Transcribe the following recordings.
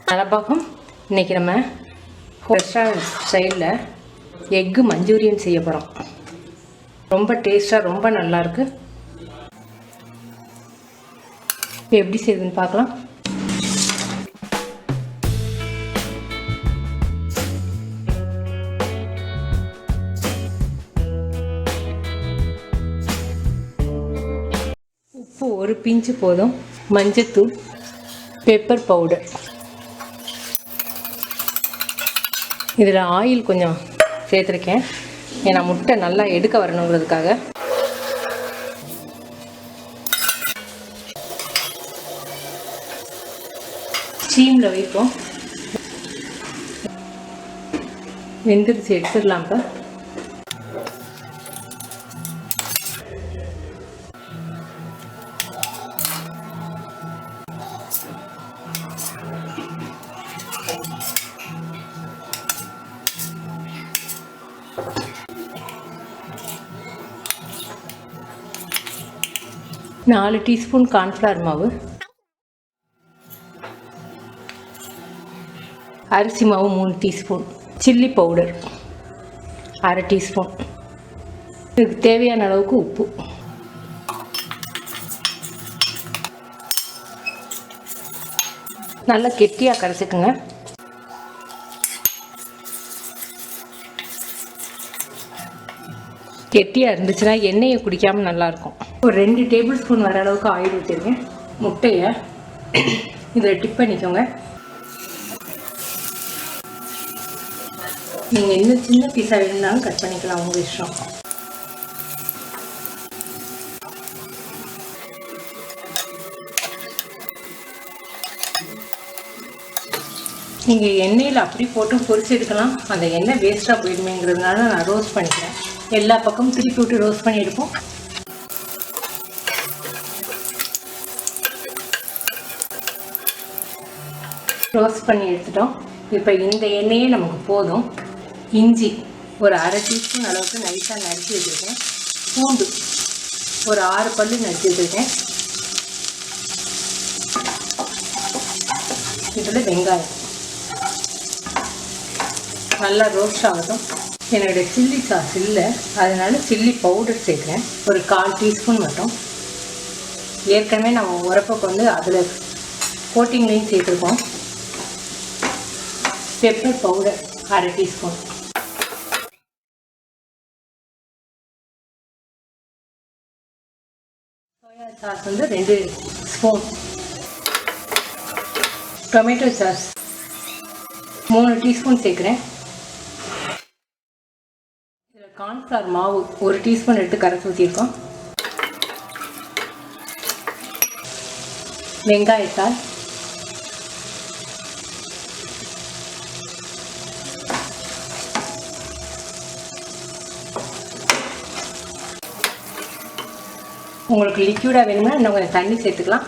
நலபாகம். இன்றைக்கி நம்ம ரெஸ்டாரண்ட் ஸ்டைலில் எக்கு மஞ்சூரியன் செய்ய போகிறோம். ரொம்ப டேஸ்ட்டாக ரொம்ப நல்லாயிருக்கு. இப்போ எப்படி செய்யுதுன்னு பார்க்கலாம். உப்பு ஒரு பிஞ்சு போதும், மஞ்சத்தூள், பெப்பர் பவுடர். இதில் ஆயில் கொஞ்சம் சேர்த்துருக்கேன், ஏன்னா முட்டை நல்லா எடுக்க வரணுங்கிறதுக்காக. ஸ்டீமில் வைப்போம். வெந்துருச்சு, எடுத்துடலாம். இப்போ நாலு டீஸ்பூன் கார்ன்ஃப்ளவர் மாவு, அரிசி மாவு 3 டீஸ்பூன், சில்லி பவுடர் 1/2 டீஸ்பூன், இதுக்கு தேவையான அளவுக்கு உப்பு. நல்லா கெட்டியாக கரைச்சிக்குங்க. கெட்டியாக இருந்துச்சுன்னா எண்ணெயை குடிக்காமல் நல்லாயிருக்கும். ஒரு 2 டேபிள் ஸ்பூன் வர அளவுக்கு ஆயில் ஊற்றிருக்கேன். முட்டையை இதில் டிப் பண்ணிக்கோங்க. நீங்கள் இன்னும் சின்ன பீஸாக வேணும்னாலும் கட் பண்ணிக்கலாம், உங்கள் இஷ்டம். நீங்கள் எண்ணெயில் அப்படி போட்டு பொரிச்சு எடுக்கலாம். அந்த எண்ணெய் வேஸ்ட்டாக போயிடுமேங்கிறதுனால நான் ரோஸ்ட் பண்ணிக்கிறேன். எல்லா பக்கமும் திருப்பி விட்டு ரோஸ்ட் பண்ணி எடுப்போம். ரோஸ்ட் பண்ணி எடுத்துட்டோம். இப்போ இந்த எண்ணெயே நமக்கு போதும். இஞ்சி ஒரு 1/2 டீஸ்பூன் அளவுக்கு நைஸாக நறுக்கி வச்சுருக்கேன். பூண்டு ஒரு 6 பல்லு நறுக்கி வச்சுருக்கேன். இதில் வெங்காயம் நல்லா ரோஸ்ட் ஆகட்டும். என்னோடய சில்லி சாஸ் இல்லை, அதனால் சில்லி பவுடர் சேர்க்குறேன், ஒரு 1/4 டீஸ்பூன் மட்டும். ஏற்கனவே நம்ம உரப்புக்கு வந்து அதில் கோட்டிங்லேயும் சேர்த்துருக்கோம். Pepper powder 1/2 teaspoon. Soya sauce வந்து 2 ஸ்பூன். டொமேட்டோ சாஸ் 3 டீஸ்பூன் சேர்க்குறேன். இதில் கார்ன்ஃப்ளவர் மாவு 1 டீஸ்பூன் எடுத்து கரைச்சி ஊற்றிருக்கோம். வெங்காயத்தால், உங்களுக்கு லிக்யூடாக வேணும்னா இன்னும் கொஞ்சம் தண்ணி சேர்த்துக்கலாம்.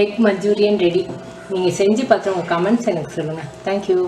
Egg Manchurian ready. நீங்கள் செஞ்சு பார்த்து உங்கள் கமெண்ட்ஸ் எனக்கு சொல்லுங்கள். தேங்க்யூ.